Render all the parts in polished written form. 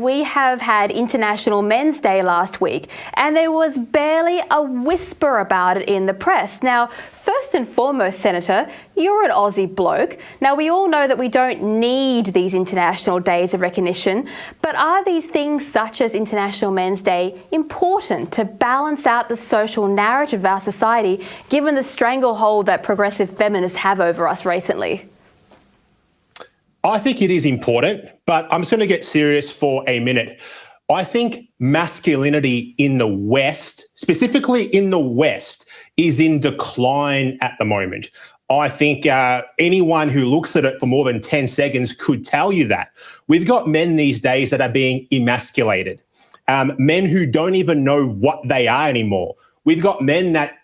we have had International Men's Day last week, and there was barely a whisper about it in the press. Now, first and foremost, Senator, you're an Aussie bloke. Now, we all know that we don't need these international days of recognition, but are these things such as International Men's Day important to balance out the social narrative of our society, given the stranglehold that progressive feminists have over us recently? I think it is important, but I'm just going to get serious for a minute. I think masculinity in the West, specifically in the West, is in decline at the moment. I think anyone who looks at it for more than 10 seconds could tell you that. We've got men these days that are being emasculated, men who don't even know what they are anymore. We've got men that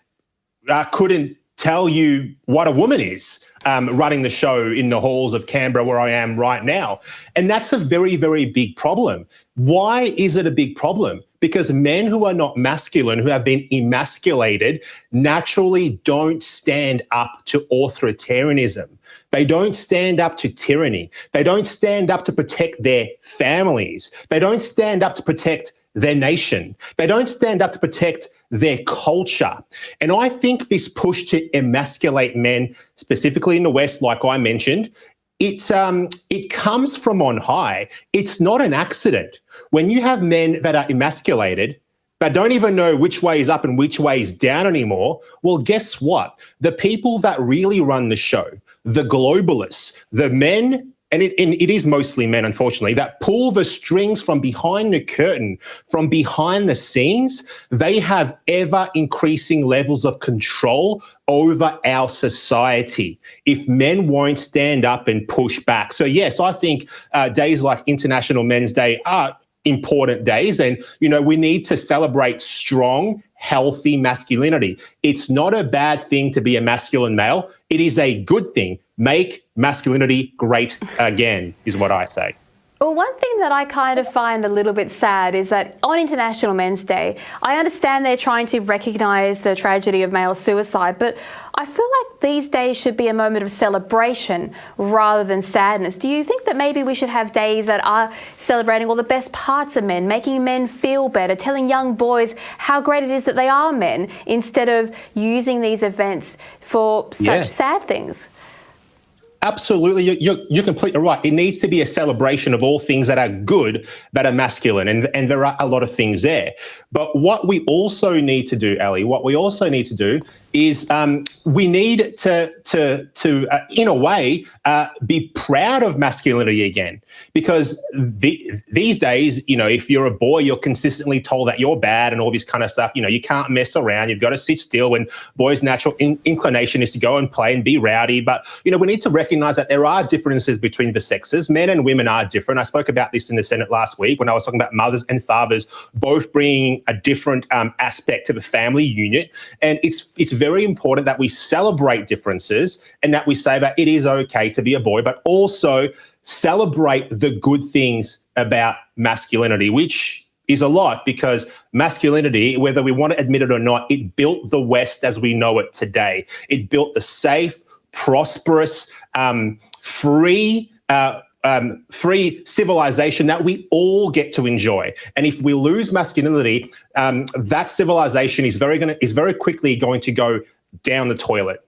couldn't tell you what a woman is, running the show in the halls of Canberra where I am right now. And that's a very, very big problem. Why is it a big problem? Because men who are not masculine, who have been emasculated, naturally don't stand up to authoritarianism. They don't stand up to tyranny. They don't stand up to protect their families. They don't stand up to protect their nation. They don't stand up to protect their culture. And I think this push to emasculate men, specifically in the West, like I mentioned, it comes from on high. It's not an accident. When you have men that are emasculated, that don't even know which way is up and which way is down anymore, well, guess what? The people that really run the show, the globalists, the men, and it is mostly men, unfortunately, that pull the strings from behind the curtain, from behind the scenes, they have ever increasing levels of control over our society if men won't stand up and push back. So yes, I think days like International Men's Day are important days, and we need to celebrate strong, healthy masculinity. It's not a bad thing to be a masculine male. It is a good thing. Make masculinity great again, is what I say. Well, one thing that I kind of find a little bit sad is that on International Men's Day, I understand they're trying to recognise the tragedy of male suicide, but I feel like these days should be a moment of celebration rather than sadness. Do you think that maybe we should have days that are celebrating all the best parts of men, making men feel better, telling young boys how great it is that they are men, instead of using these events for such sad things? Absolutely. You're completely right. It needs to be a celebration of all things that are good, that are masculine, and there are a lot of things there. But what we also need to do, Ali, is we need to in a way, be proud of masculinity again. Because these days, if you're a boy, you're consistently told that you're bad and all this kind of stuff. You can't mess around. You've got to sit still, when boys' natural inclination is to go and play and be rowdy. But, we need to recognize that there are differences between the sexes. Men and women are different. I spoke about this in the Senate last week when I was talking about mothers and fathers both bringing a different aspect to the family unit. And it's very important that we celebrate differences and that we say that it is okay to be a boy, but also celebrate the good things about masculinity, which is a lot, because masculinity, whether we want to admit it or not, it built the West as we know it today. It built the safe, prosperous, free civilization that we all get to enjoy. And if we lose masculinity, that civilization is very quickly going to go down the toilet.